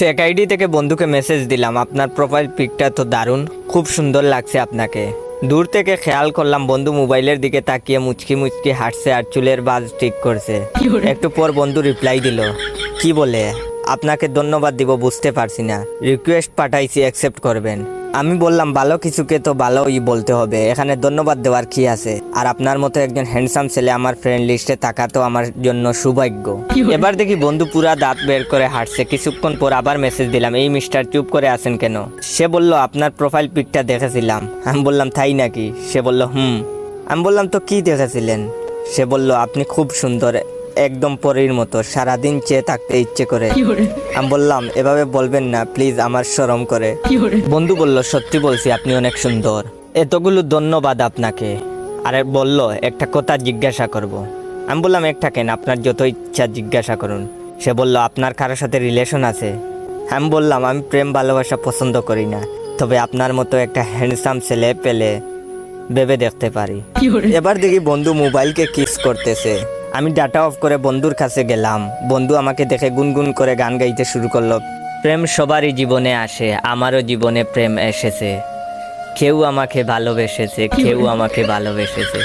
Fake ID থেকে বন্ধুকে message দিলাম, আপনার প্রোফাইল পিকটা তো দারুণ, খুব সুন্দর লাগছে আপনাকে। দূর থেকে খেয়াল করলাম বন্ধু মোবাইলের দিকে তাকিয়ে মুচকি মুচকি হাঁটছে আর চুলের বাজ ঠিক করছে। একটু পর বন্ধু রিপ্লাই দিল, কি বলে আপনাকে ধন্যবাদ দিব বুঝতে পারছি না, রিকোয়েস্ট পাঠাইছি অ্যাকসেপ্ট করবেন। আমি বললাম ভালো কিছুকে তো ভালোই বলতে হবে, এখানে ধন্যবাদ দেওয়ার কি আছে, আর আপনার মতো একজন হ্যান্ডসাম ছেলে আমার ফ্রেন্ড লিস্টে থাকা তো আমার জন্য সৌভাগ্য। এবার দেখি বন্ধু পুরা দাঁত বের করে হাঁটছে। কিছুক্ষণ পর আবার মেসেজ দিলাম, এই মিস্টার চুপ করে আছেন কেন? সে বলল আপনার প্রোফাইল পিকটা দেখেছিলাম। আমি বললাম তাই নাকি? সে বলল হুম। আমি বললাম তো কি দেখেছিলেন? সে বলল আপনি খুব সুন্দর, একদম পরীর মতো, সারাদিন চেয়ে থাকতে ইচ্ছে করে। আমি বললাম এভাবে বলবেন না প্লিজ, আমার শরম করে। বন্ধু বলল সত্যি বলছি আপনি অনেক সুন্দর। এতগুলো ধন্যবাদ আপনাকে। আরে বলল একটা কথা জিজ্ঞাসা করব। আমি বললাম একটা কেন, আপনার যত ইচ্ছা জিজ্ঞাসা করুন। সে বলল আপনার কারোর সাথে রিলেশন আছে? আমি বললাম আমি প্রেম ভালোবাসা পছন্দ করি না, তবে আপনার মতো একটা হ্যান্ডসাম ছেলে পেলে ভেবে দেখতে পারি। এবার দেখি বন্ধু মোবাইলকে কিস করতেছে। আমি ডাটা অফ করে বন্ধুর কাছে গেলাম। বন্ধু আমাকে দেখে গুনগুন করে গান গাইতে শুরু করলো। প্রেম সবারই জীবনে আসে, আমারও জীবনে প্রেম এসেছে, কেউ আমাকে ভালোবেসেছে, কেউ আমাকে ভালোবেসেছে।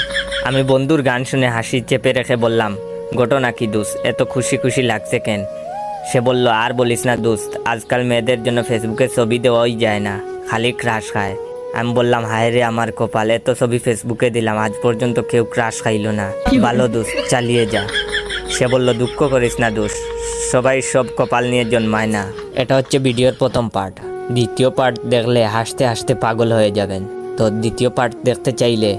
আমি বন্ধুর গান শুনে হাসি চেপে রেখে বললাম ঘটনা কি দোস্ত, এত খুশি খুশি লাগছে কেন? সে বলল আর বলিস না দোস্ত, আজকাল মেয়েদের জন্য ফেসবুকে ছবি দেওয়াই যায় না, খালি ক্রাশ খায়। আমি বললাম হায় রে আমার কপাল, এত ছবি ফেসবুকে দিলাম আজ পর্যন্ত কেউ ক্রাশ খাইলো না। ভালো দোস্ত চালিয়ে যা। সে বলল দুঃখ করিস না দোস্ত, সবাই সব কপাল নিয়ে জন্মায় না। এটা হচ্ছে ভিডিওর প্রথম পার্ট। দ্বিতীয় পার্ট দেখলে হাসতে হাসতে পাগল হয়ে যাবেন। তো দ্বিতীয় পার্ট দেখতে চাইলে